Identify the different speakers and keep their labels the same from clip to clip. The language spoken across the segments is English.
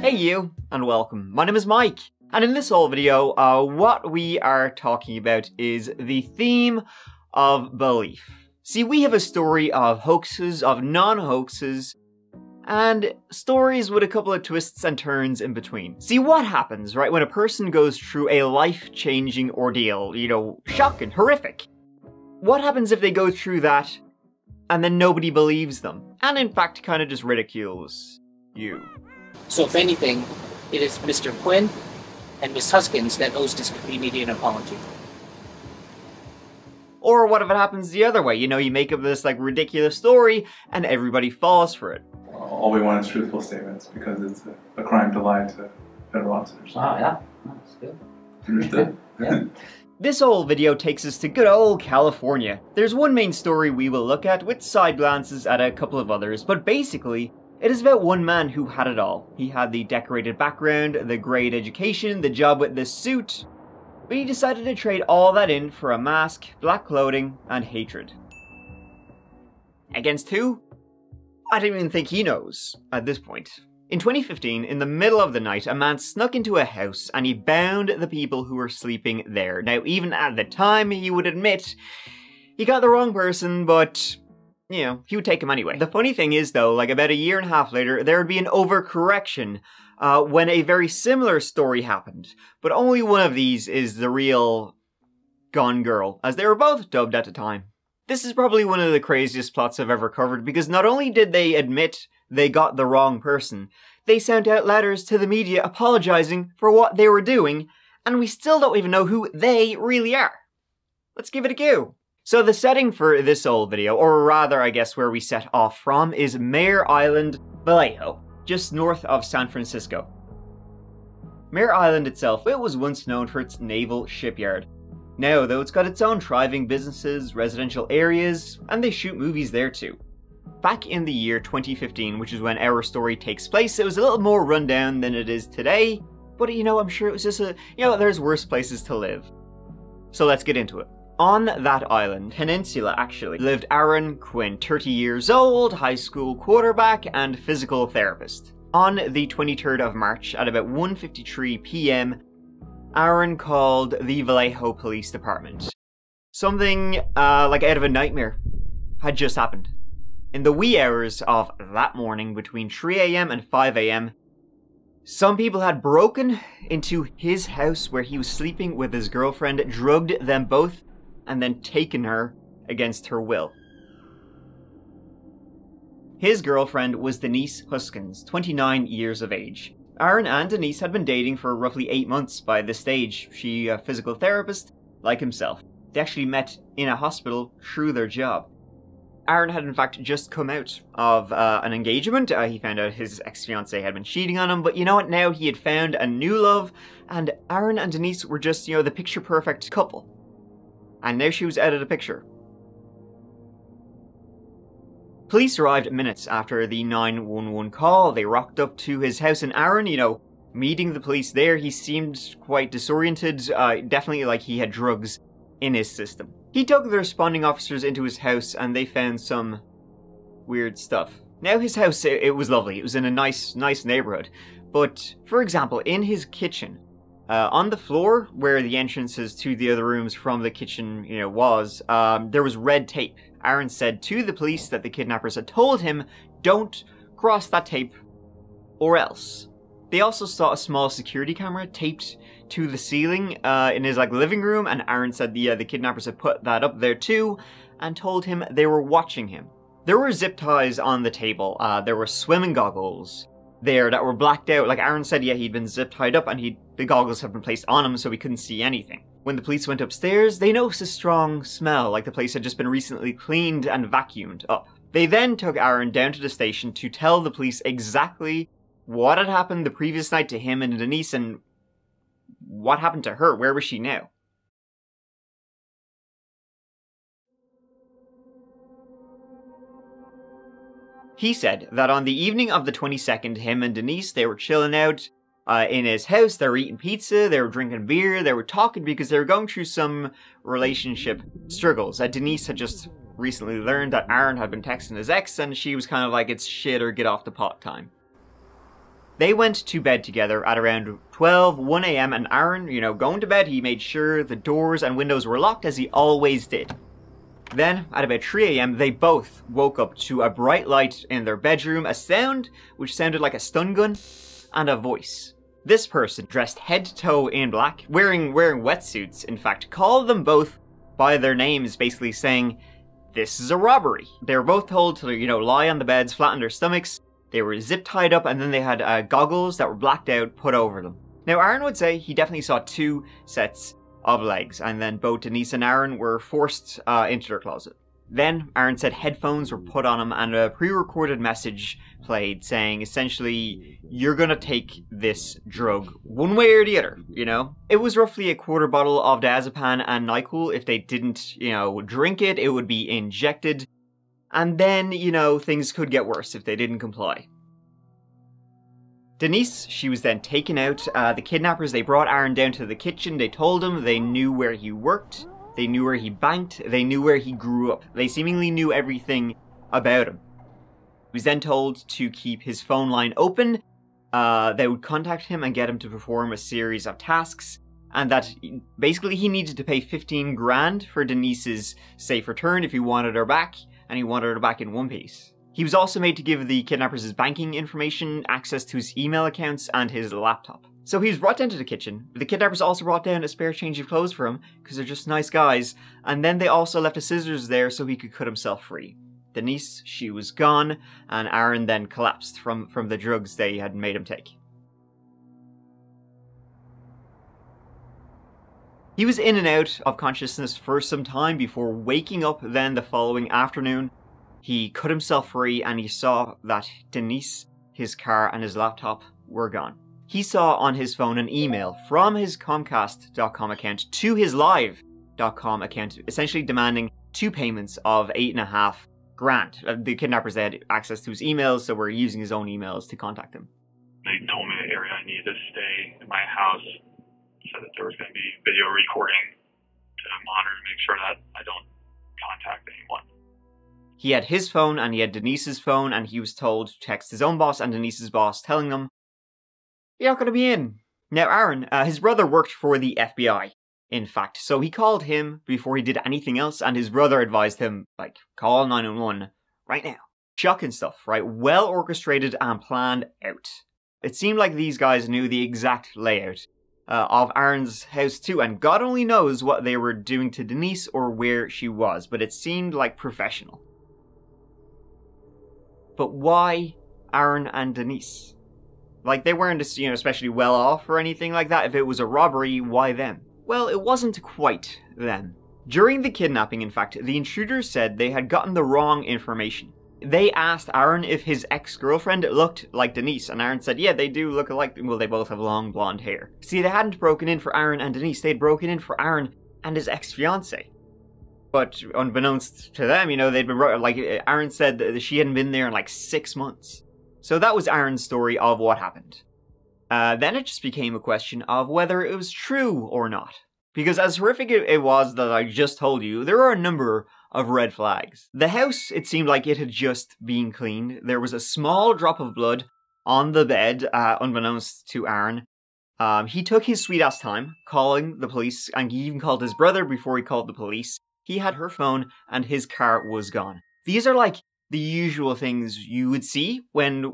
Speaker 1: Hey you, and welcome. My name is Mike, and in this whole video, what we are talking about is the theme of belief. See, we have a story of hoaxes, of non-hoaxes, and stories with a couple of twists and turns in between. See, what happens, right, when a person goes through a life-changing ordeal, you know, shocking, horrific? What happens if they go through that, and then nobody believes them, and in fact kind of just ridicules you?
Speaker 2: So if anything, it is Mr. Quinn and Ms. Huskins that owes this community an apology.
Speaker 1: Or what if it happens the other way? You know, you make up this like ridiculous story and everybody falls for it.
Speaker 3: All we want is truthful statements because it's a crime to lie to federal officers.
Speaker 2: Oh yeah, that's good.
Speaker 3: Understood?
Speaker 2: Yeah.
Speaker 1: This whole video takes us to good old California. There's one main story we will look at with side glances at a couple of others, but basically, it is about one man who had it all. He had the decorated background, the great education, the job with the suit, but he decided to trade all that in for a mask, black clothing, and hatred. Against who? I don't even think he knows at this point. In 2015, in the middle of the night, a man snuck into a house and he bound the people who were sleeping there. Now, even at the time, he would admit he got the wrong person, but you know, he would take him anyway. The funny thing is though, like about a year and a half later, there would be an overcorrection when a very similar story happened. But only one of these is the real Gone Girl, as they were both dubbed at the time. This is probably one of the craziest plots I've ever covered, because not only did they admit they got the wrong person, they sent out letters to the media apologizing for what they were doing, and we still don't even know who they really are. Let's give it a go. So the setting for this old video, or rather I guess where we set off from, is Mare Island, Vallejo, just north of San Francisco. Mare Island itself, it was once known for its naval shipyard. Now though, it's got its own thriving businesses, residential areas, and they shoot movies there too. Back in the year 2015, which is when our story takes place, it was a little more rundown than it is today, but you know, I'm sure it was just there's worse places to live. So let's get into it. On that island, peninsula actually, lived Aaron Quinn, 30 years old, high school quarterback, and physical therapist. On the 23rd of March, at about 1:53 p.m, Aaron called the Vallejo Police Department. Something, like out of a nightmare had just happened. In the wee hours of that morning, between 3 a.m. and 5 a.m, some people had broken into his house where he was sleeping with his girlfriend, drugged them both, and then taken her against her will. His girlfriend was Denise Huskins, 29 years of age. Aaron and Denise had been dating for roughly 8 months by this stage. She a physical therapist, like himself. They actually met in a hospital through their job. Aaron had in fact just come out of an engagement. He found out his ex-fiancée had been cheating on him, but you know what, now he had found a new love, and Aaron and Denise were just, the picture-perfect couple. And now she was out of the picture. Police arrived minutes after the 911 call. They rocked up to his house, and Aaron, meeting the police there, he seemed quite disoriented, definitely like he had drugs in his system. He took the responding officers into his house, and they found some weird stuff. Now his house, it was lovely. It was in a nice neighborhood. But, for example, in his kitchen, on the floor where the entrances to the other rooms from the kitchen, was, there was red tape. Aaron said to the police that the kidnappers had told him, don't cross that tape or else. They also saw a small security camera taped to the ceiling in his living room, and Aaron said the kidnappers had put that up there too and told him they were watching him. There were zip ties on the table. There were swimming goggles there that were blacked out. Like Aaron said, yeah, he'd been zip tied up and the goggles had been placed on him so he couldn't see anything. When the police went upstairs, they noticed a strong smell, like the place had just been recently cleaned and vacuumed up. They then took Aaron down to the station to tell the police exactly what had happened the previous night to him and Denise, and what happened to her. Where was she now? He said that on the evening of the 22nd, him and Denise, they were chilling out in his house. They were eating pizza, they were drinking beer, they were talking because they were going through some relationship struggles. Denise had just recently learned that Aaron had been texting his ex, and she was kind of like, it's shit or get off the pot time. They went to bed together at around 1 a.m. and Aaron, going to bed, he made sure the doors and windows were locked as he always did. Then, at about 3 a.m., they both woke up to a bright light in their bedroom, a sound which sounded like a stun gun, and a voice. This person, dressed head to toe in black, wearing wetsuits, in fact, called them both by their names, basically saying, "This is a robbery." They were both told to, lie on the beds, flat on their stomachs. They were zip tied up, and then they had goggles that were blacked out put over them. Now, Aaron would say he definitely saw 2 sets of legs, and then both Denise and Aaron were forced into their closet. Then, Aaron said headphones were put on him and a pre-recorded message played saying, essentially, "You're gonna take this drug one way or the other, It was roughly a quarter bottle of diazepam and NyQuil. If they didn't, drink it, it would be injected. And then, things could get worse if they didn't comply. Denise, she was then taken out. The kidnappers, they brought Aaron down to the kitchen. They told him they knew where he worked. They knew where he banked. They knew where he grew up. They seemingly knew everything about him. He was then told to keep his phone line open. They would contact him and get him to perform a series of tasks. And that basically he needed to pay 15 grand for Denise's safe return if he wanted her back. And he wanted her back in one piece. He was also made to give the kidnappers his banking information, access to his email accounts, and his laptop. So he was brought down to the kitchen. The kidnappers also brought down a spare change of clothes for him, because they're just nice guys. And then they also left his scissors there so he could cut himself free. Denise, she was gone, and Aaron then collapsed from the drugs they had made him take. He was in and out of consciousness for some time before waking up then the following afternoon. He cut himself free and he saw that Denise, his car, and his laptop were gone. He saw on his phone an email from his Comcast.com account to his Live.com account, essentially demanding 2 payments of 8.5 grand. The kidnappers had access to his emails, so were using his own emails to contact him.
Speaker 4: They told me the area I needed to stay in my house, said that there was going to be video recording to monitor to make sure that I don't contact anyone.
Speaker 1: He had his phone and he had Denise's phone, and he was told to text his own boss and Denise's boss, telling them, "You're not going to be in." Now Aaron, his brother worked for the FBI, in fact, so he called him before he did anything else, and his brother advised him, call 911 right now. Shocking stuff, right? Well orchestrated and planned out. It seemed like these guys knew the exact layout of Aaron's house too, and God only knows what they were doing to Denise or where she was, but it seemed like professional. But why Aaron and Denise? They weren't, especially well off or anything like that. If it was a robbery, why them? Well, it wasn't quite them. During the kidnapping, in fact, the intruders said they had gotten the wrong information. They asked Aaron if his ex-girlfriend looked like Denise, and Aaron said, yeah, they do look alike. Well, they both have long blonde hair. See, they hadn't broken in for Aaron and Denise. They'd broken in for Aaron and his ex-fiancée. But unbeknownst to them, they'd been, Aaron said that she hadn't been there in 6 months. So that was Aaron's story of what happened. Then it just became a question of whether it was true or not. Because as horrific it was that I just told you, there are a number of red flags. The house, it seemed like it had just been cleaned. There was a small drop of blood on the bed, unbeknownst to Aaron. He took his sweet ass time calling the police, and he even called his brother before he called the police. He had her phone, and his car was gone. These are the usual things you would see when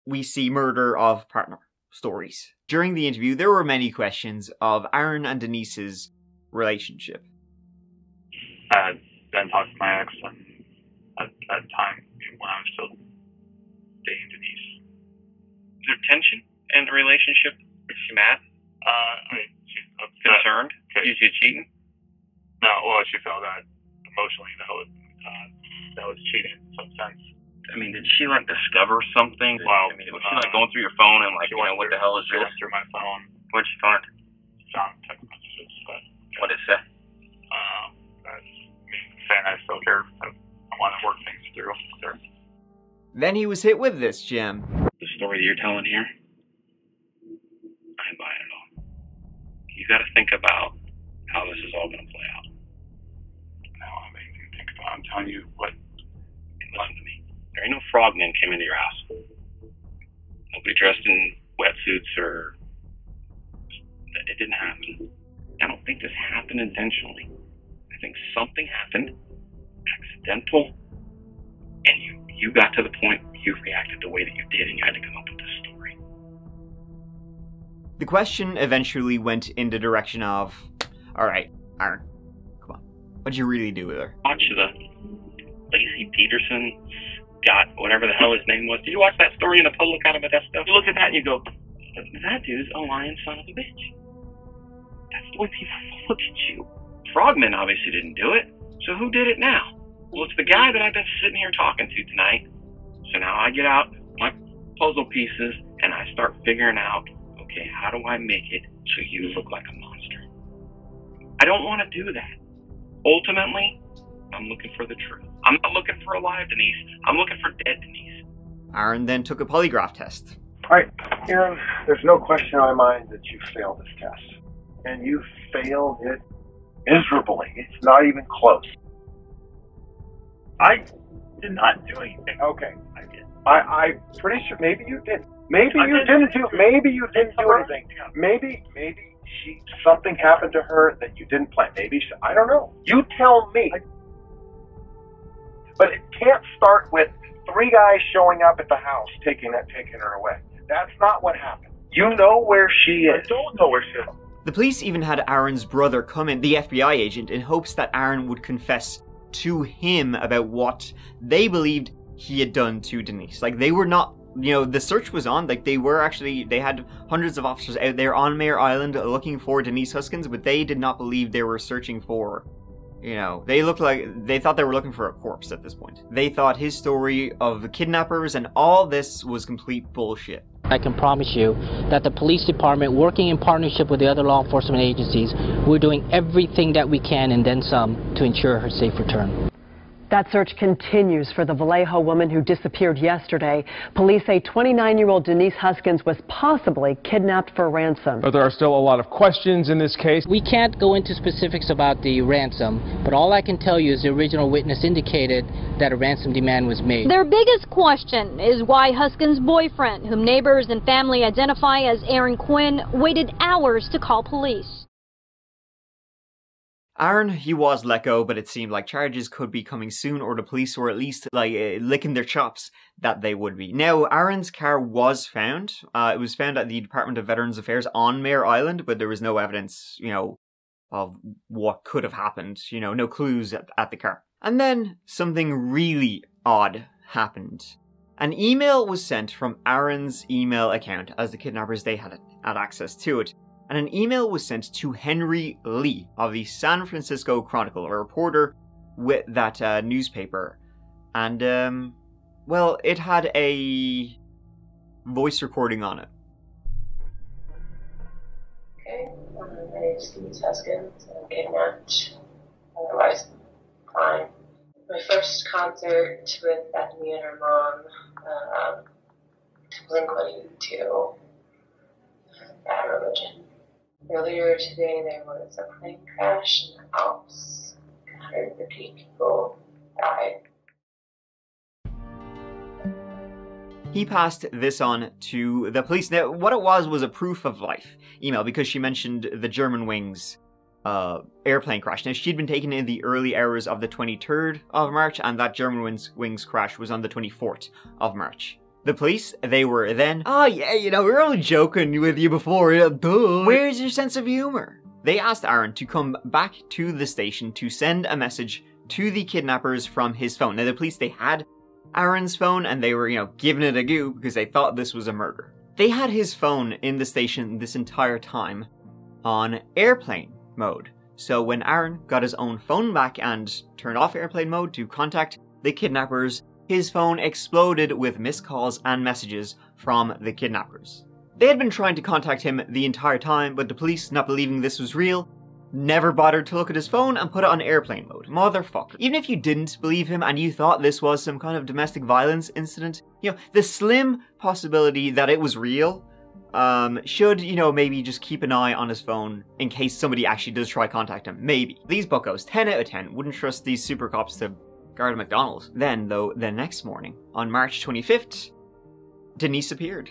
Speaker 1: we see murder of partner stories. During the interview, there were many questions of Aaron and Denise's relationship.
Speaker 4: I had then talked to my ex, and at that time, when I was still dating Denise.
Speaker 5: Is there tension in the relationship? Is she mad?
Speaker 4: She's
Speaker 5: concerned?
Speaker 4: Okay.
Speaker 5: Is she cheating?
Speaker 4: No, well, she felt that emotionally that was cheating in some sense.
Speaker 5: Did she discover something?
Speaker 4: Well,
Speaker 5: was she going through your phone and what the hell is
Speaker 4: she
Speaker 5: this?
Speaker 4: went through my phone.
Speaker 5: What'd she find?
Speaker 4: Found text messages, but
Speaker 5: What did it say?
Speaker 4: Saying I still care. I want to work things through with her.
Speaker 1: Then he was hit with this gem.
Speaker 5: The story that you're telling here, I ain't buying it all. You got to think about how this is all going to play out.
Speaker 4: Now I'm anything to think about. I'm telling you what.
Speaker 5: Listen to me. There ain't no frogmen came into your house. Nobody dressed in lawsuits or... It didn't happen. I don't think this happened intentionally. I think something happened, accidental, and you got to the point where you reacted the way that you did, and you had to come up with this story.
Speaker 1: The question eventually went in the direction of, alright, Aaron, come on, what'd you really do with her?
Speaker 5: Watch the Lacey Peterson, Scott, whatever the hell his name was. Did you watch that story in the Public out of Modesto? You look at that and you go, that dude's a lying son of a bitch. That's the way people look at you. Frogman obviously didn't do it, so who did it now? Well, it's the guy that I've been sitting here talking to tonight. So now I get out my puzzle pieces and I start figuring out, okay, how do I make it so you look like a monster? I don't want to do that. Ultimately, I'm looking for the truth. I'm not looking for alive Denise. I'm looking for dead Denise.
Speaker 1: Aaron then took a polygraph test.
Speaker 6: Alright, Aaron, there's no question in my mind that you failed this test. And you failed it miserably. It's not even close.
Speaker 7: I did not do anything.
Speaker 6: Okay.
Speaker 7: I did.
Speaker 6: I'm pretty sure maybe you did. Maybe you didn't do anything. Maybe something happened to her that you didn't plan. Maybe I don't know. You tell me. But it can't start with 3 guys showing up at the house taking her away. That's not what happened. You know where she is.
Speaker 7: I don't know where she is.
Speaker 1: The police even had Aaron's brother come in, the FBI agent, in hopes that Aaron would confess to him about what they believed he had done to Denise. Like, they were not, you know, the search was on, like, they had hundreds of officers out there on Mare Island looking for Denise Huskins, but they did not believe they were searching for, you know, they thought they were looking for a corpse at this point. They thought his story of the kidnappers and all this was complete bullshit.
Speaker 2: I can promise you that the police department, working in partnership with the other law enforcement agencies, we're doing everything that we can and then some to ensure her safe return.
Speaker 8: That search continues for the Vallejo woman who disappeared yesterday. Police say 29-year-old Denise Huskins was possibly kidnapped for ransom.
Speaker 9: But there are still a lot of questions in this case.
Speaker 2: We can't go into specifics about the ransom, but all I can tell you is the original witness indicated that a ransom demand was made.
Speaker 10: Their biggest question is why Huskins' boyfriend, whom neighbors and family identify as Aaron Quinn, waited hours to call police.
Speaker 1: Aaron, he was let go, but it seemed like charges could be coming soon, or the police were at least licking their chops that they would be. Now, Aaron's car was found. It was found at the Department of Veterans Affairs on Mare Island, but there was no evidence, you know, of what could have happened. You know, no clues at the car. And then something really odd happened. An email was sent from Aaron's email account, as the kidnappers, they had access to it. And an email was sent to Henry Lee of the San Francisco Chronicle, a reporter with that newspaper. And, well, it had a voice recording on it.
Speaker 11: Okay, my name is Denise Huskins. I'm kidnapped. Otherwise, fine. My first concert with Bethany and her mom, Blink-182, Bad Religion. Earlier today, there was a plane crash in the Alps. 150 people died.
Speaker 1: He passed this on to the police. Now, what it was a proof of life email, because she mentioned the Germanwings airplane crash. Now, she'd been taken in the early hours of the 23rd of March, and that Germanwings crash was on the 24th of March. The police, they were then, oh yeah, you know, we were only joking with you before, duh. Where's your sense of humor? They asked Aaron to come back to the station to send a message to the kidnappers from his phone. Now, the police, they had Aaron's phone, and they were, you know, giving it a go because they thought this was a murder. They had his phone in the station this entire time on airplane mode. So when Aaron got his own phone back and turned off airplane mode to contact the kidnappers, his phone exploded with missed calls and messages from the kidnappers. They had been trying to contact him the entire time, but the police, not believing this was real, never bothered to look at his phone and put it on airplane mode. Motherfucker. Even if you didn't believe him and you thought this was some kind of domestic violence incident, you know, the slim possibility that it was real, should, you know, maybe just keep an eye on his phone in case somebody actually does try contact him. Maybe. These buckos, 10 out of 10, wouldn't trust these super cops to guard a McDonald's. Then, though, the next morning, on March 25th, Denise appeared.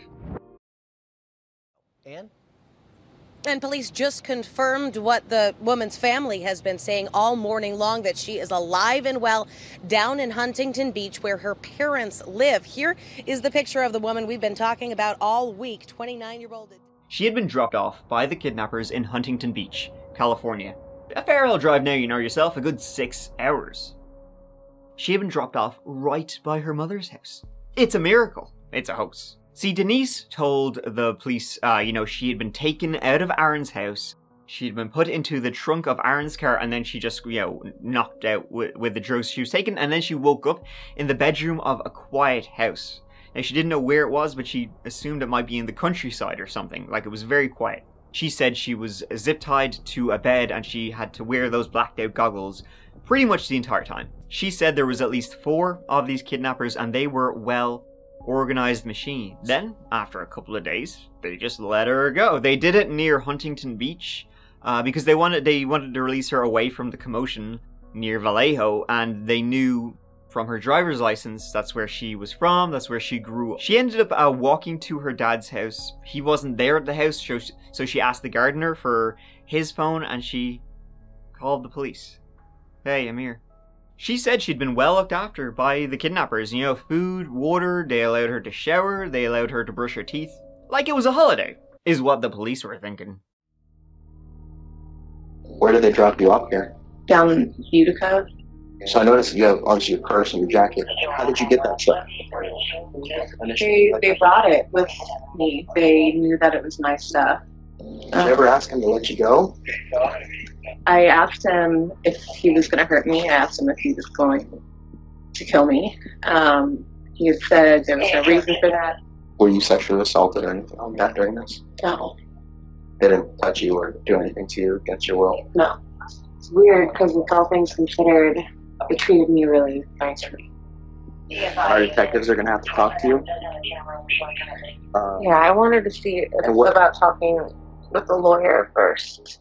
Speaker 12: And police just confirmed what the woman's family has been saying all morning long, that she is alive and well down in Huntington Beach where her parents live. Here is the picture of the woman we've been talking about all week, 29-year-old.
Speaker 1: She had been dropped off by the kidnappers in Huntington Beach, California. A fair old drive now, you know yourself, a good 6 hours. She had been dropped off right by her mother's house. It's a miracle. It's a hoax. See, Denise told the police, she had been taken out of Aaron's house. She'd been put into the trunk of Aaron's car, and then she just, knocked out with the drugs she was taking, and then she woke up in the bedroom of a quiet house. Now, she didn't know where it was, but she assumed it might be in the countryside or something. Like, it was very quiet. She said she was zip-tied to a bed, and she had to wear those blacked-out goggles pretty much the entire time. She said there was at least 4 of these kidnappers, and they were well-organized machines. Then, after a couple of days, they just let her go. They did it near Huntington Beach because they wanted to release her away from the commotion near Vallejo, and they knew from her driver's license that's where she was from, that's where she grew up. She ended up walking to her dad's house. He wasn't there at the house, so she asked the gardener for his phone, and she called the police. Hey, I'm here. She said she'd been well looked after by the kidnappers. Food, water, they allowed her to shower, they allowed her to brush her teeth. Like it was a holiday, is what the police were thinking.
Speaker 13: Where did they drop you off here?
Speaker 11: Down Utica.
Speaker 13: So I noticed you have obviously your purse and your jacket. How did you get that stuff?
Speaker 11: They brought it with me. They knew that it was my stuff.
Speaker 13: Did you ever ask him to let you go?
Speaker 11: I asked him if he was going to hurt me. I asked him if he was going to kill me. He had said there was no reason for that.
Speaker 13: Were you sexually assaulted or anything like that during this?
Speaker 11: No.
Speaker 13: They didn't touch you or do anything to you against your will?
Speaker 11: No. It's weird because with all things considered, they treated me really nicely.
Speaker 13: Our detectives are going to have to talk to you.
Speaker 11: Yeah, I wanted to see about talking with the lawyer first.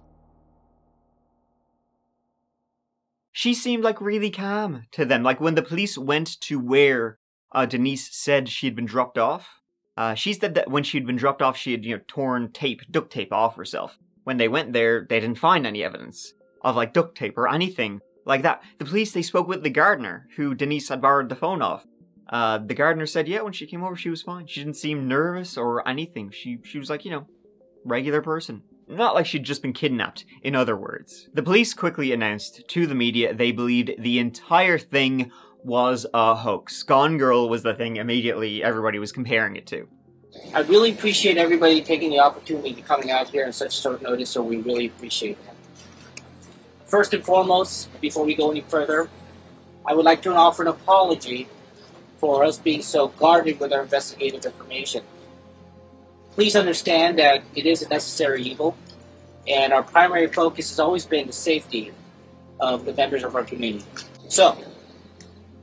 Speaker 1: She seemed like really calm to them. Like when the police went to where Denise said she'd been dropped off, she said that when she'd been dropped off, she had torn duct tape off herself. When they went there, they didn't find any evidence of like duct tape or anything like that. The police, they spoke with the gardener who Denise had borrowed the phone off. The gardener said, yeah, when she came over, she was fine. She didn't seem nervous or anything. She was like, regular person. Not like she'd just been kidnapped, in other words. The police quickly announced to the media they believed the entire thing was a hoax. Gone Girl was the thing immediately everybody was comparing it to.
Speaker 2: I really appreciate everybody taking the opportunity to coming out here on such short notice, so we really appreciate that. First and foremost, before we go any further, I would like to offer an apology for us being so guarded with our investigative information. Please understand that it is a necessary evil, and our primary focus has always been the safety of the members of our community. So,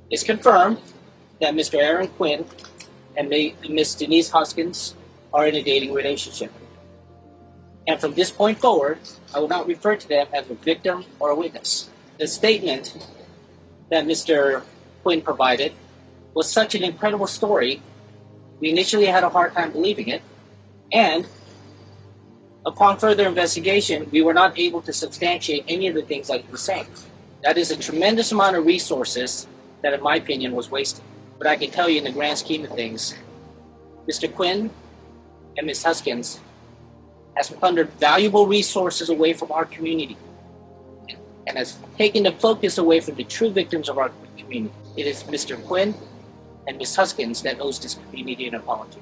Speaker 2: it's confirmed that Mr. Aaron Quinn and Miss Denise Huskins are in a dating relationship. And from this point forward, I will not refer to them as a victim or a witness. The statement that Mr. Quinn provided was such an incredible story, we initially had a hard time believing it. And upon further investigation, we were not able to substantiate any of the things that he was saying. That is a tremendous amount of resources that, in my opinion, was wasted. But I can tell you, in the grand scheme of things, Mr. Quinn and Ms. Huskins has plundered valuable resources away from our community and has taken the focus away from the true victims of our community. It is Mr. Quinn and Ms. Huskins that owes this community an apology.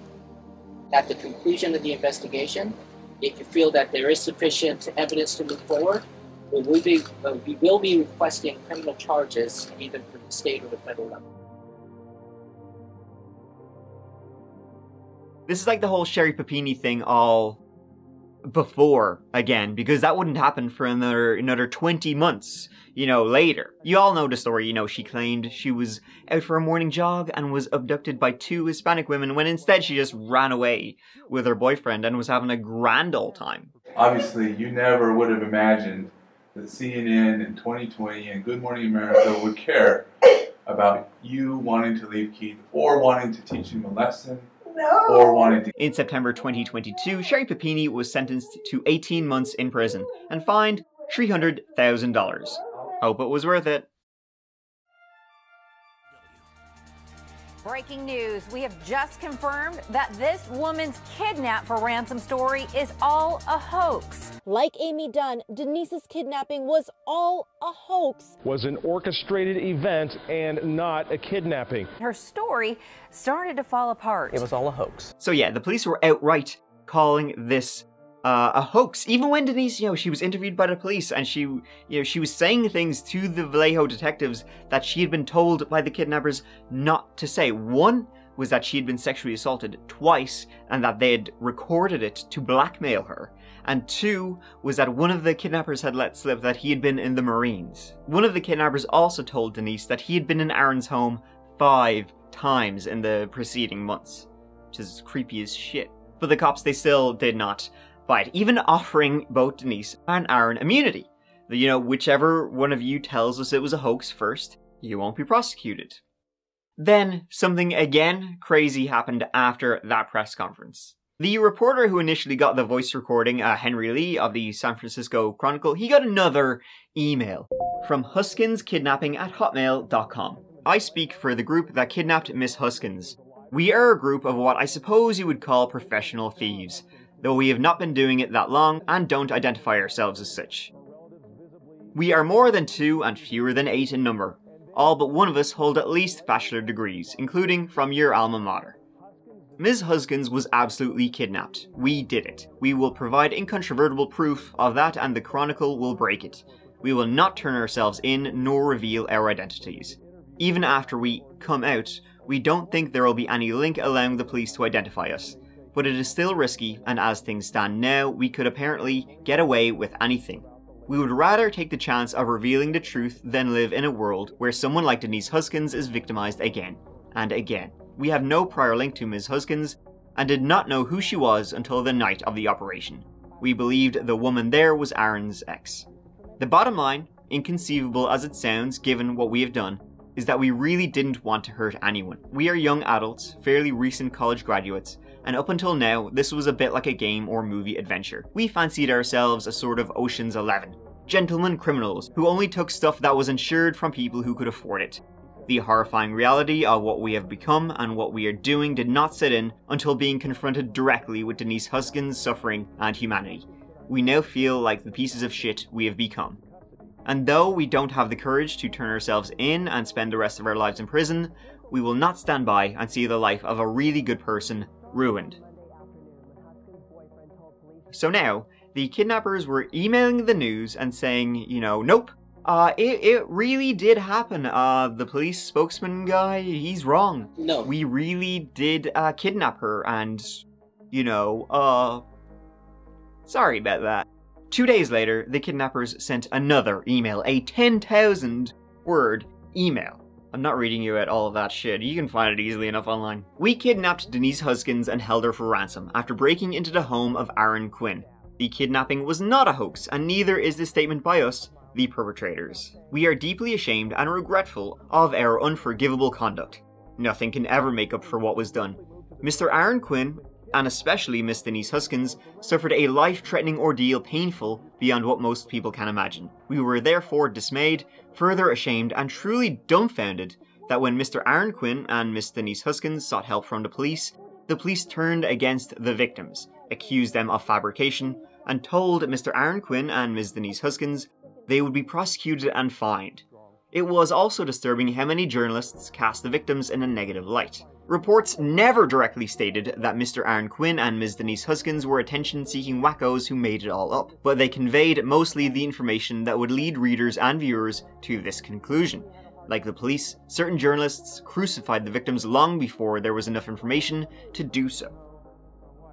Speaker 2: At the conclusion of the investigation, if you feel that there is sufficient evidence to move forward, we will be requesting criminal charges either for the state or the federal level.
Speaker 1: This is like the whole Sherry Papini thing all before again, because that wouldn't happen for another 20 months, later. You all know the story, she claimed she was out for a morning jog and was abducted by 2 Hispanic women when instead she just ran away with her boyfriend and was having a grand old time.
Speaker 3: Obviously, you never would have imagined that CNN in 2020 and Good Morning America would care about you wanting to leave Keith or wanting to teach him a lesson or wanting to.
Speaker 1: In September 2022, Sherry Papini was sentenced to 18 months in prison and fined $300,000. Hope it was worth it.
Speaker 14: Breaking news, we have just confirmed that this woman's kidnap for ransom story is all a hoax.
Speaker 15: Like Amy Dunn, Denise's kidnapping was all a hoax.
Speaker 9: Was an orchestrated event and not a kidnapping.
Speaker 14: Her story started to fall apart.
Speaker 16: It was all a hoax.
Speaker 1: So yeah, the police were outright calling this a hoax. Even when Denise, she was interviewed by the police and she was saying things to the Vallejo detectives that she had been told by the kidnappers not to say. One was that she had been sexually assaulted twice and that they had recorded it to blackmail her. And two was that one of the kidnappers had let slip that he had been in the Marines. One of the kidnappers also told Denise that he had been in Aaron's home 5 times in the preceding months, which is creepy as shit. But the cops, they still did not bite, even offering both Denise and Aaron immunity. Whichever one of you tells us it was a hoax first, you won't be prosecuted. Then, something again crazy happened after that press conference. The reporter who initially got the voice recording, Henry Lee of the San Francisco Chronicle, he got another email from huskins@hotmail.com. I speak for the group that kidnapped Miss Huskins. We are a group of what I suppose you would call professional thieves, though we have not been doing it that long and don't identify ourselves as such. We are more than 2 and fewer than 8 in number. All but one of us hold at least bachelor degrees, including from your alma mater. Ms. Huskins was absolutely kidnapped. We did it. We will provide incontrovertible proof of that and the Chronicle will break it. We will not turn ourselves in nor reveal our identities. Even after we come out, we don't think there will be any link allowing the police to identify us. But it is still risky, and as things stand now, we could apparently get away with anything. We would rather take the chance of revealing the truth than live in a world where someone like Denise Huskins is victimized again and again. We have no prior link to Ms. Huskins, and did not know who she was until the night of the operation. We believed the woman there was Aaron's ex. The bottom line, inconceivable as it sounds given what we have done, is that we really didn't want to hurt anyone. We are young adults, fairly recent college graduates, and up until now, this was a bit like a game or movie adventure. We fancied ourselves a sort of Ocean's 11. Gentlemen criminals who only took stuff that was insured from people who could afford it. The horrifying reality of what we have become and what we are doing did not set in until being confronted directly with Denise Huskins' suffering and humanity. We now feel like the pieces of shit we have become. And though we don't have the courage to turn ourselves in and spend the rest of our lives in prison, we will not stand by and see the life of a really good person ruined. So now, the kidnappers were emailing the news and saying, nope, it really did happen. The police spokesman guy, he's wrong.
Speaker 2: No.
Speaker 1: We really did kidnap her and, sorry about that. 2 days later, the kidnappers sent another email, a 10,000 word email. I'm not reading you out all of that shit, you can find it easily enough online. We kidnapped Denise Huskins and held her for ransom after breaking into the home of Aaron Quinn. The kidnapping was not a hoax, and neither is the statement by us, the perpetrators. We are deeply ashamed and regretful of our unforgivable conduct. Nothing can ever make up for what was done. Mr. Aaron Quinn, and especially Miss Denise Huskins, suffered a life-threatening ordeal painful beyond what most people can imagine. We were therefore dismayed, further ashamed, and truly dumbfounded that when Mr. Aaron Quinn and Miss Denise Huskins sought help from the police turned against the victims, accused them of fabrication, and told Mr. Aaron Quinn and Ms. Denise Huskins they would be prosecuted and fined. It was also disturbing how many journalists cast the victims in a negative light. Reports never directly stated that Mr. Aaron Quinn and Ms. Denise Huskins were attention-seeking wackos who made it all up, but they conveyed mostly the information that would lead readers and viewers to this conclusion. Like the police, certain journalists crucified the victims long before there was enough information to do so.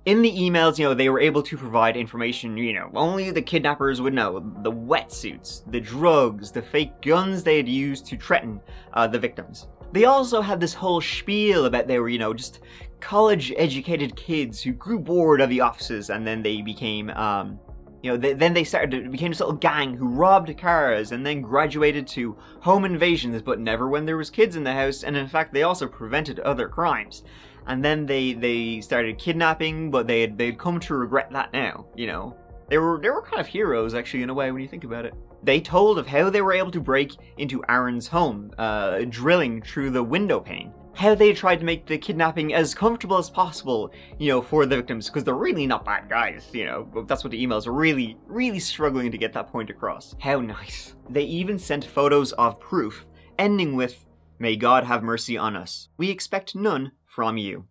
Speaker 1: In the emails, they were able to provide information, only the kidnappers would know. The wetsuits, the drugs, the fake guns they had used to threaten the victims. They also had this whole spiel about they were, just college-educated kids who grew bored of the offices, and then they became, then they became this little gang who robbed cars and then graduated to home invasions, but never when there was kids in the house, and in fact they also prevented other crimes. and then they started kidnapping, but they'd come to regret that now, you know. They were kind of heroes, actually, in a way, when you think about it. They told of how they were able to break into Aaron's home, drilling through the window pane. How they tried to make the kidnapping as comfortable as possible, you know, for the victims, because they're really not bad guys, you know. That's what the emails are really struggling to get that point across. How nice. They even sent photos of proof, ending with, "May God have mercy on us. We expect none from you."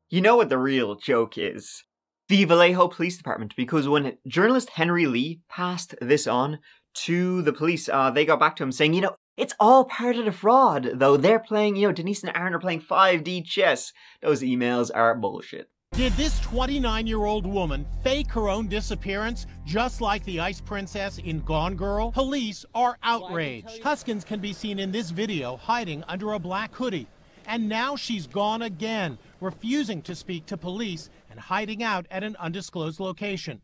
Speaker 1: You know what the real joke is? The Vallejo Police Department, because when journalist Henry Lee passed this on to the police, they got back to him saying, you know, it's all part of the fraud, though. They're playing, you know, Denise and Aaron are playing 5D chess. Those emails are bullshit.
Speaker 16: Did this 29-year-old woman fake her own disappearance, just like the Ice Princess in Gone Girl? Police are outraged. Huskins can be seen in this video hiding under a black hoodie. And now she's gone again, refusing to speak to police and hiding out at an undisclosed location.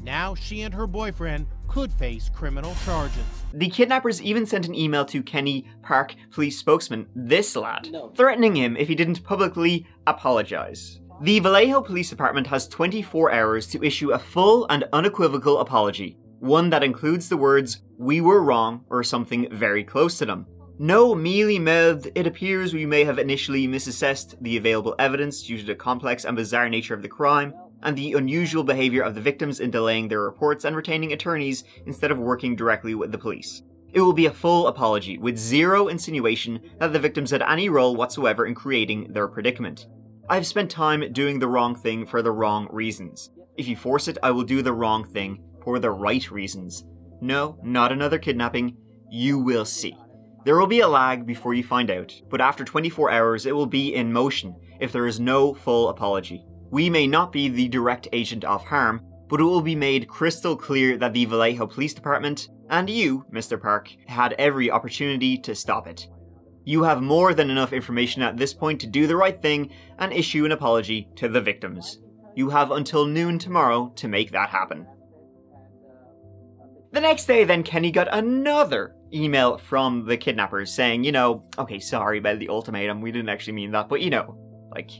Speaker 16: Now she and her boyfriend could face criminal charges.
Speaker 1: The kidnappers even sent an email to Kenny Park police spokesman, this lad, threatening him if he didn't publicly apologize. The Vallejo Police Department has 24 hours to issue a full and unequivocal apology, one that includes the words, "We were wrong," or something very close to them. No mealy-mouthed, "It appears we may have initially misassessed the available evidence due to the complex and bizarre nature of the crime, and the unusual behavior of the victims in delaying their reports and retaining attorneys instead of working directly with the police." It will be a full apology, with zero insinuation that the victims had any role whatsoever in creating their predicament. "I've spent time doing the wrong thing for the wrong reasons. If you force it, I will do the wrong thing for the right reasons. No, not another kidnapping. You will see. There will be a lag before you find out, but after 24 hours it will be in motion if there is no full apology. We may not be the direct agent of harm, but it will be made crystal clear that the Vallejo Police Department, and you, Mr. Park, had every opportunity to stop it. You have more than enough information at this point to do the right thing and issue an apology to the victims. You have until noon tomorrow to make that happen." The next day then, Kenny got another email from the kidnappers saying, you know, "Okay, sorry about the ultimatum, we didn't actually mean that, but you know, like,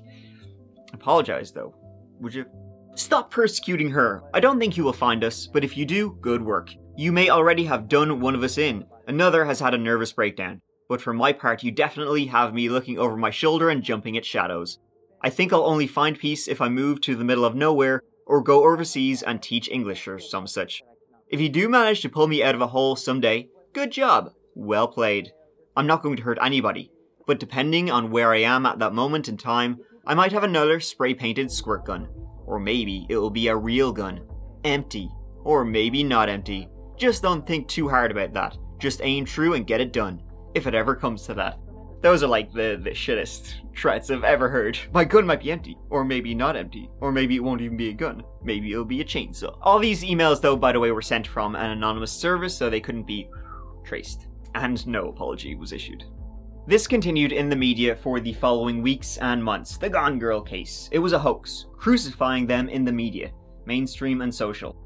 Speaker 1: apologize though, would you? Stop persecuting her. I don't think you will find us, but if you do, good work. You may already have done one of us in. Another has had a nervous breakdown. But for my part, you definitely have me looking over my shoulder and jumping at shadows. I think I'll only find peace if I move to the middle of nowhere or go overseas and teach English or some such. If you do manage to pull me out of a hole someday, good job. Well played. I'm not going to hurt anybody, but depending on where I am at that moment in time, I might have another spray-painted squirt gun. Or maybe it will be a real gun. Empty. Or maybe not empty. Just don't think too hard about that. Just aim true and get it done. If it ever comes to that." Those are like the shittest threats I've ever heard. My gun might be empty, or maybe not empty, or maybe it won't even be a gun. Maybe it'll be a chainsaw. All these emails though, by the way, were sent from an anonymous service, so they couldn't be traced. And no apology was issued. This continued in the media for the following weeks and months. The Gone Girl case. It was a hoax, crucifying them in the media, mainstream and social.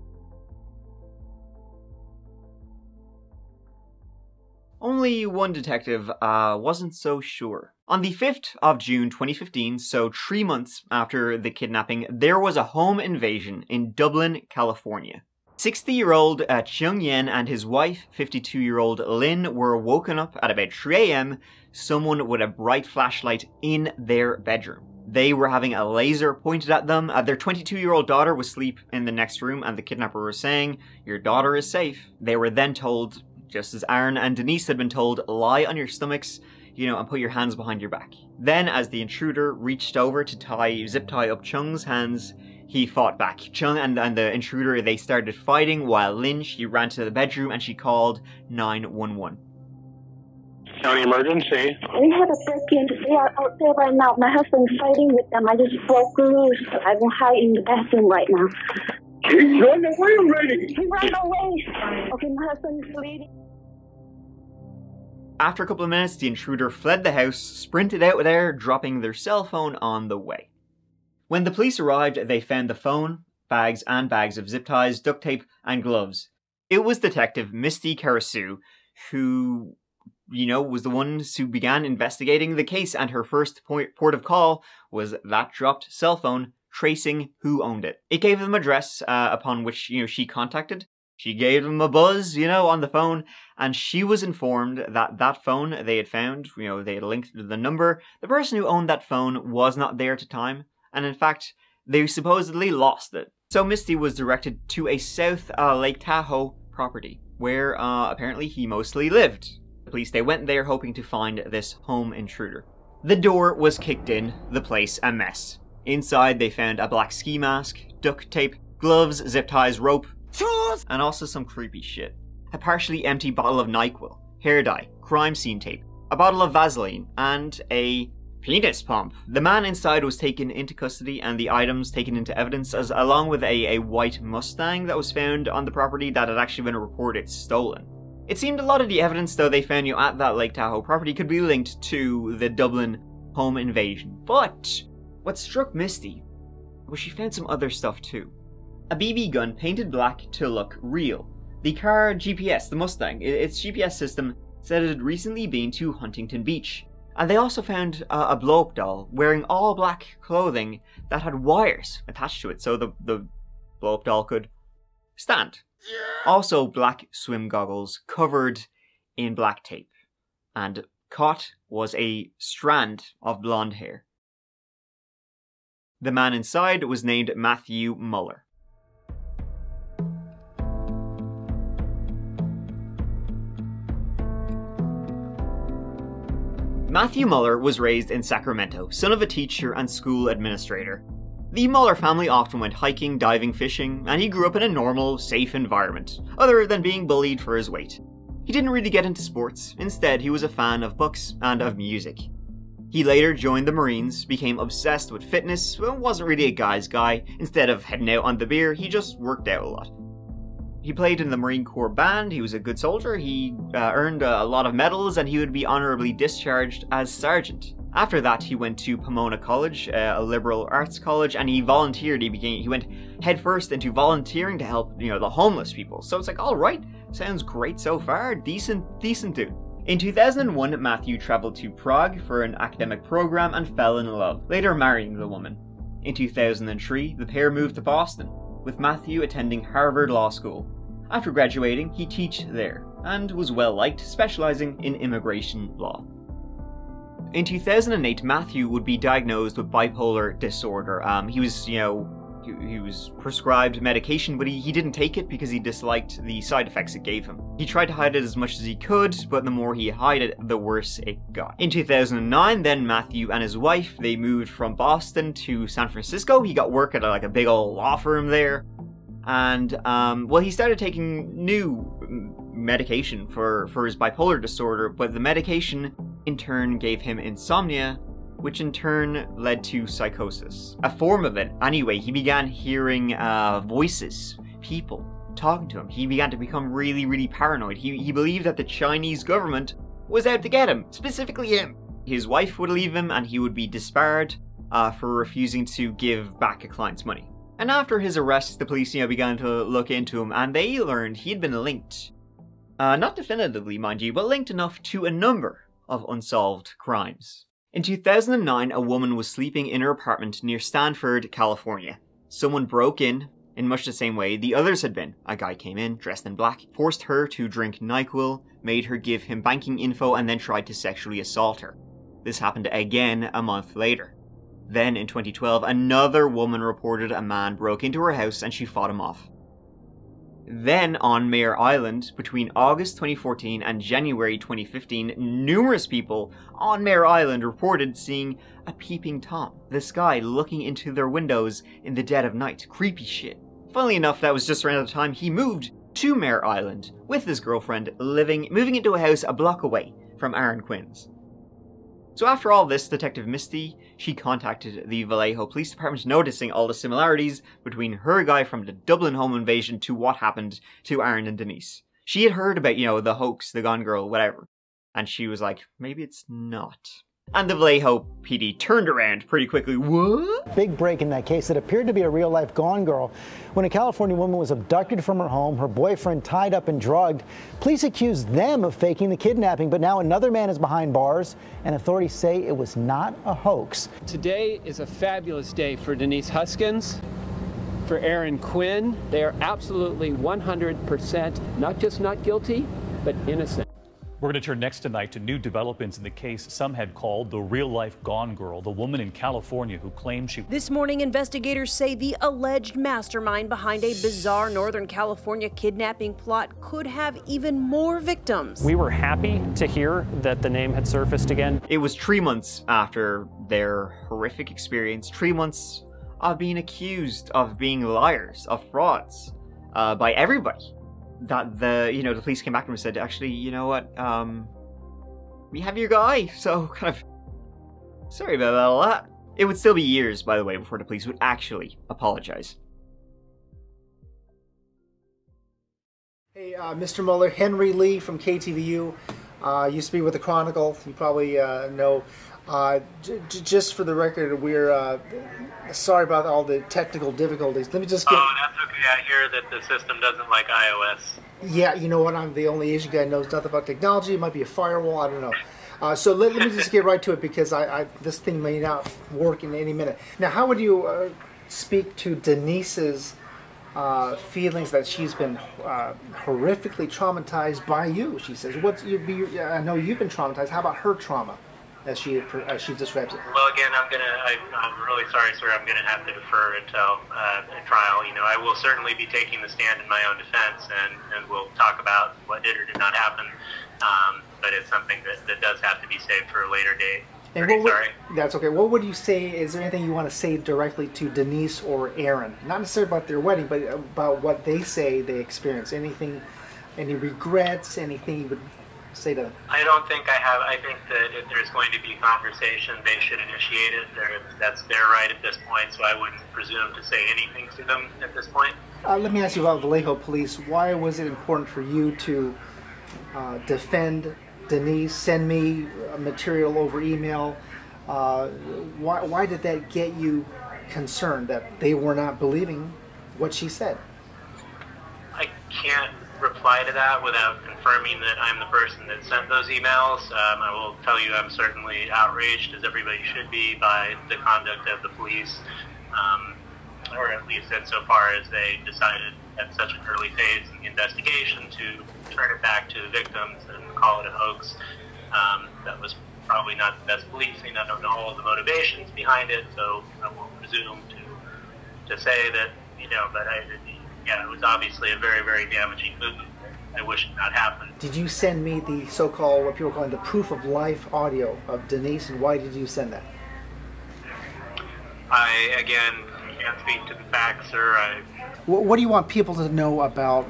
Speaker 1: Only one detective wasn't so sure. On the 5th of June 2015, so 3 months after the kidnapping, there was a home invasion in Dublin, California. 60-year-old Chung Yen and his wife, 52-year-old Lynn, were woken up at about 3 a.m. someone with a bright flashlight in their bedroom. They were having a laser pointed at them. Their 22-year-old daughter was asleep in the next room, and the kidnapper was saying, "Your daughter is safe." They were then told, just as Aaron and Denise had been told, lie on your stomachs, you know, and put your hands behind your back. Then, as the intruder reached over to zip tie up Chung's hands, he fought back. Chung and the intruder, they started fighting, while Lynn, she ran to the bedroom and she called 911.
Speaker 17: County emergency.
Speaker 18: We had a break-in. They are out there right now. My husband's fighting with them. I just broke loose. I'm hiding in the bathroom right now.
Speaker 17: He's run away already.
Speaker 18: He ran away. Okay, my husband is bleeding.
Speaker 1: After a couple of minutes, the intruder fled the house, sprinted out there, dropping their cell phone on the way. When the police arrived, they found the phone, bags and bags of zip ties, duct tape, and gloves. It was Detective Misty Karasu who was the one who began investigating the case, and her first port of call was that dropped cell phone tracing who owned it. It gave them address upon which, she contacted. She gave them a buzz, on the phone, and she was informed that that phone they had found, they had linked the number. The person who owned that phone was not there at the time, and in fact, they supposedly lost it. So Misty was directed to a South Lake Tahoe property, where apparently he mostly lived. The police, they went there hoping to find this home intruder. The door was kicked in, the place a mess. Inside they found a black ski mask, duct tape, gloves, zip ties, rope, and also some creepy shit. A partially empty bottle of NyQuil, hair dye, crime scene tape, a bottle of Vaseline, and a penis pump. The man inside was taken into custody and the items taken into evidence, along with a white Mustang that was found on the property that had actually been reported stolen. It seemed a lot of the evidence, though, they found at that Lake Tahoe property could be linked to the Dublin home invasion. But what struck Misty was she found some other stuff too. A BB gun painted black to look real. The car GPS, the Mustang, its GPS system said it had recently been to Huntington Beach. And they also found a blow-up doll wearing all black clothing that had wires attached to it, so the blow-up doll could stand. Also black swim goggles covered in black tape. And caught was a strand of blonde hair. The man inside was named Matthew Muller. Matthew Muller was raised in Sacramento, son of a teacher and school administrator. The Muller family often went hiking, diving, fishing, and he grew up in a normal, safe environment, other than being bullied for his weight. He didn't really get into sports, instead he was a fan of books and of music. He later joined the Marines, became obsessed with fitness, but wasn't really a guy's guy. Instead of heading out on the beer, he just worked out a lot. He played in the Marine Corps band, he was a good soldier, he earned a lot of medals, and he would be honorably discharged as sergeant. After that, he went to Pomona College, a liberal arts college, and he volunteered. He went headfirst into volunteering to help, the homeless people. So it's like, all right, sounds great so far, decent dude. In 2001, Matthew traveled to Prague for an academic program and fell in love, later marrying the woman. In 2003, the pair moved to Boston, with Matthew attending Harvard Law School. After graduating, he taught there, and was well liked, specializing in immigration law. In 2008, Matthew would be diagnosed with bipolar disorder. He was prescribed medication, but he didn't take it because he disliked the side effects it gave him. He tried to hide it as much as he could, but the more he hid it, the worse it got. In 2009, then Matthew and his wife, they moved from Boston to San Francisco. He got work at a big old law firm there. And, he started taking new medication for his bipolar disorder, but the medication in turn gave him insomnia, which in turn led to psychosis. A form of it. Anyway, he began hearing voices, people talking to him. He began to become really, really paranoid. He believed that the Chinese government was out to get him, specifically him. His wife would leave him and he would be disbarred for refusing to give back a client's money. And after his arrest, the police began to look into him, and they learned he'd been linked, not definitively mind you, but linked enough to a number of unsolved crimes. In 2009, a woman was sleeping in her apartment near Stanford, California. Someone broke in much the same way the others had been. A guy came in, dressed in black, forced her to drink NyQuil, made her give him banking info, and then tried to sexually assault her. This happened again a month later. Then, in 2012, another woman reported a man broke into her house and she fought him off. Then, on Mare Island, between August 2014 and January 2015, numerous people on Mare Island reported seeing a peeping Tom, this guy looking into their windows in the dead of night. Creepy shit. Funnily enough, that was just around the time he moved to Mare Island with his girlfriend, moving into a house a block away from Aaron Quinn's. So after all this, Detective Misty, she contacted the Vallejo Police Department, noticing all the similarities between her guy from the Dublin home invasion to what happened to Aaron and Denise. She had heard about, the hoax, the Gone Girl, whatever. And she was like, maybe it's not. And the Vallejo PD turned around pretty quickly. What?
Speaker 19: Big break in that case. It appeared to be a real-life Gone Girl when a California woman was abducted from her home, her boyfriend tied up and drugged. Police accused them of faking the kidnapping, but now another man is behind bars, and authorities say it was not a hoax.
Speaker 20: Today is a fabulous day for Denise Huskins, for Aaron Quinn. They are absolutely 100% not just not guilty, but innocent.
Speaker 21: We're going to turn next tonight to new developments in the case some had called the real-life Gone Girl, the woman in California who claimed she...
Speaker 22: This morning, investigators say the alleged mastermind behind a bizarre Northern California kidnapping plot could have even more victims.
Speaker 20: We were happy to hear that the name had surfaced again.
Speaker 1: It was 3 months after their horrific experience, 3 months of being accused of being liars, of frauds, by everybody, that the police came back to him and said, actually, you know what, we have your guy, so kind of sorry about all that. It would still be years, by the way, before the police would actually apologize.
Speaker 23: Hey, Mr. Mueller, Henry Lee from KTVU, used to be with the Chronicle, you probably know. Just for the record, we're sorry about all the technical difficulties. Let me just get...
Speaker 24: Oh, that's okay. I hear that the system doesn't like iOS.
Speaker 23: Yeah, you know what? I'm the only Asian guy who knows nothing about technology. It might be a firewall. I don't know. So let me just get right to it, because this thing may not work in any minute. Now, how would you speak to Denise's feelings that she's been horrifically traumatized by you? She says, I know you've been traumatized. How about her trauma, as she describes it?
Speaker 24: Well, again, I'm really sorry, sir. I'm gonna have to defer until trial. You know, I will certainly be taking the stand in my own defense, and we'll talk about what did or did not happen. But it's something that does have to be saved for a later date. Sorry.
Speaker 23: That's okay. What would you say? Is there anything you want to say directly to Denise or Aaron? Not necessarily about their wedding, but about what they say they experienced. Anything, any regrets? Anything you would say to them?
Speaker 24: I don't think I have. I think that if there's going to be conversation, they should initiate it. That's their right at this point, so I wouldn't presume to say anything to them at this point.
Speaker 23: Let me ask you about Vallejo Police. Why was it important for you to defend Denise, send me material over email? Why did that get you concerned that they were not believing what she said?
Speaker 24: I can't reply to that without confirming that I'm the person that sent those emails. I will tell you I'm certainly outraged, as everybody should be, by the conduct of the police, or at least insofar as they decided at such an early phase in the investigation to turn it back to the victims and call it a hoax. That was probably not the best policing. I don't know all the motivations behind it, so I won't presume to say that, but it was obviously a very, very damaging move. I wish it not happened.
Speaker 23: Did you send me the so-called, what people are calling the proof of life audio of Denise, and why did you send that?
Speaker 24: I, again, can't speak to the facts, sir.
Speaker 23: What do you want people to know about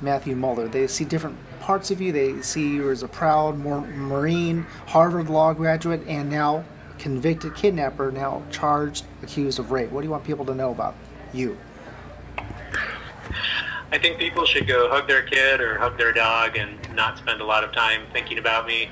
Speaker 23: Matthew Mueller? They see different parts of you. They see you as a proud Marine, Harvard Law graduate, and now convicted kidnapper, now charged, accused of rape. What do you want people to know about you?
Speaker 24: I think people should go hug their kid or hug their dog and not spend a lot of time thinking about me.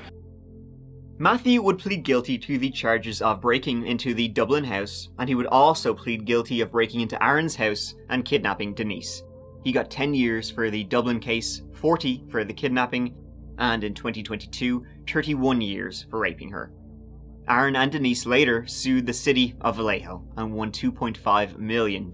Speaker 1: Matthew would plead guilty to the charges of breaking into the Dublin house, and he would also plead guilty of breaking into Aaron's house and kidnapping Denise. He got 10 years for the Dublin case, 40 for the kidnapping, and in 2022, 31 years for raping her. Aaron and Denise later sued the city of Vallejo and won $2.5 million.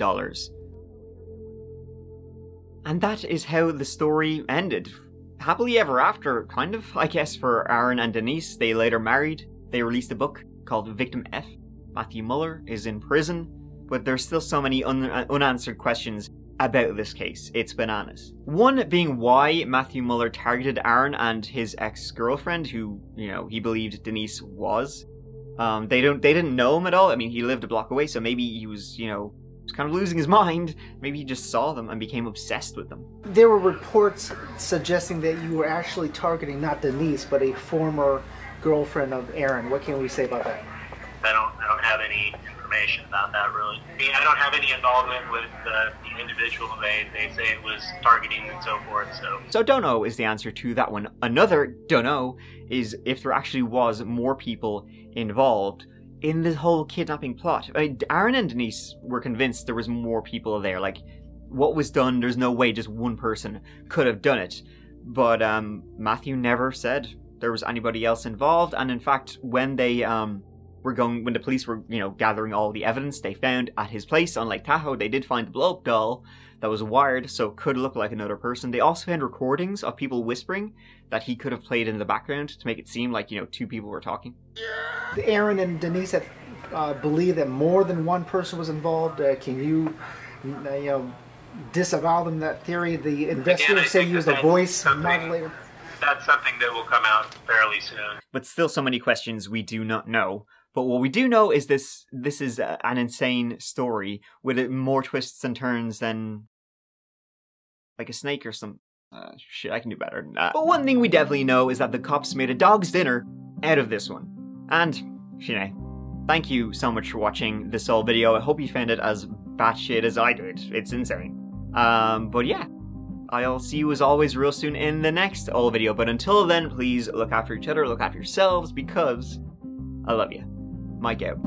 Speaker 1: And that is how the story ended. Happily ever after, kind of, I guess, for Aaron and Denise. They later married. They released a book called Victim F. Matthew Mueller is in prison, but there's still so many unanswered questions about this case. It's bananas. One being why Matthew Mueller targeted Aaron and his ex-girlfriend, who, he believed Denise was. They didn't know him at all. I mean, he lived a block away, so maybe he was, kind of losing his mind. Maybe he just saw them and became obsessed with them.
Speaker 23: There were reports suggesting that you were actually targeting not Denise, but a former girlfriend of Aaron. What can we say about that?
Speaker 24: I don't have any information about that, really. I don't have any involvement with the individual they say it was targeting and so forth. So
Speaker 1: don't know is the answer to that one. Another don't know is if there actually was more people involved in this whole kidnapping plot. I mean, Aaron and Denise were convinced there was more people there. Like, what was done, there's no way just one person could have done it. But Matthew never said there was anybody else involved. And in fact, when they when the police were, gathering all the evidence they found at his place on Lake Tahoe, they did find the blow-up doll that was wired, so it could look like another person. They also found recordings of people whispering that he could have played in the background to make it seem like, two people were talking.
Speaker 23: Aaron and Denise have believed that more than one person was involved. Can you, disavow them that theory? The investigators say use a voice modulator.
Speaker 24: That's something that will come out fairly soon.
Speaker 1: But still so many questions we do not know. But what we do know is this is an insane story with more twists and turns than like a snake or some shit. I can do better than that. But one thing we definitely know is that the cops made a dog's dinner out of this one. And, thank you so much for watching this whole video. I hope you found it as batshit as I did. It's insane. But yeah, I'll see you as always real soon in the next old video. But until then, please look after each other, look after yourselves, because I love you. Mike out.